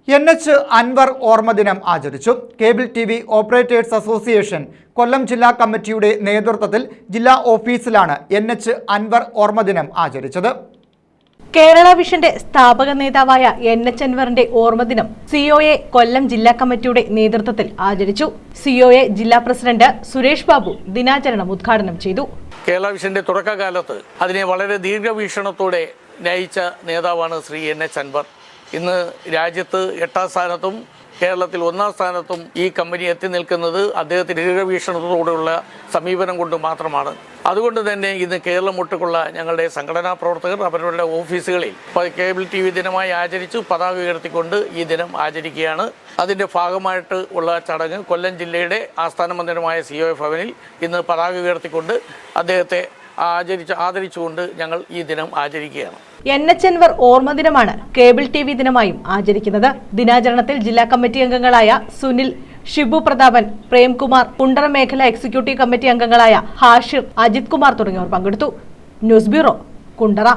എൻ.എച്ച്. അൻവർ ഓർമ്മദിനം ആചരിച്ചു. Cable TV. Operators association കൊല്ലം ജില്ലാ കമ്മിറ്റിയുടെ നേതൃത്വത്തിൽ ജില്ലാ ഓഫീസിലാണ് എൻ.എച്ച്. അൻവർ ഓർമ്മദിനം ആചരിച്ചത്. കേരള വിഷന്റെ സ്ഥാപക നേതാവായ എൻ.എച്ച്. അൻവറിന്റെ ഓർമ്മദിനം സിഒഎ കൊല്ലം ജില്ലാ കമ്മിറ്റിയുടെ നേതൃത്വത്തിൽ ആചരിച്ചു. സിഒഎ ജില്ലാ പ്രസിഡന്റ് സുരേഷ് ബാബു ദിനാചരണം ഉദ്ഘാടനം ചെയ്തു. കേരള വിഷന്റെ തുടക്കകാലത്ത് അതിനെ വളരെ ദീർഘവീക്ഷണത്തോടെ നയിച്ച നേതാവാണ് ശ്രീ എൻ.എച്ച്. അൻവർ. ഇന്ന് രാജ്യത്ത് 8ാം സ്ഥാനത്തും കേരളത്തിൽ 1ാം സ്ഥാനത്തും ഈ കമ്പനി എത്തി നിൽക്കുന്നത് അദ്ദേഹത്തിന് ദീർഘവീക്ഷണത്തോടുള്ള സമീപനം കൊണ്ട് മാത്രമാണ്. അതുകൊണ്ട് തന്നെ ഇന്ന് കേരളം ഒട്ടുക്കുള്ള ഞങ്ങളുടെ സംഘടനാ പ്രവർത്തകർ അവരുടെ ഓഫീസുകളിൽ കേബിൾ ടി.വി. ദിനമായി ആചരിച്ചു പതാക ഉയർത്തിക്കൊണ്ട് ഈ ദിനം ആചരിക്കുകയാണ്. അതിൻ്റെ ഭാഗമായിട്ട് ഉള്ള ചടങ്ങ് കൊല്ലം ജില്ലയുടെ ആസ്ഥാന മന്ദിരമായ സിഒഎ ഭവനിൽ ഇന്ന് പതാക ഉയർത്തിക്കൊണ്ട് അദ്ദേഹത്തെ ആദരിച്ചുകൊണ്ട് ഞങ്ങൾ ഈ ദിനം ആചരിക്കുകയാണ്. എൻ.എച്ച്. അൻവർ ഓർമ്മ ദിനമാണ് കേബിൾ ടി.വി. ദിനമായും ആചരിക്കുന്നത്. ദിനാചരണത്തിൽ ജില്ലാ കമ്മിറ്റി അംഗങ്ങളായ സുനിൽ, ഷിബു പ്രതാപൻ, പ്രേംകുമാർ, കുണ്ടറ മേഖല എക്സിക്യൂട്ടീവ് കമ്മിറ്റി അംഗങ്ങളായ ഹാഷിർ, അജിത് കുമാർ തുടങ്ങിയവർ പങ്കെടുത്തു. News bureau, Kundara.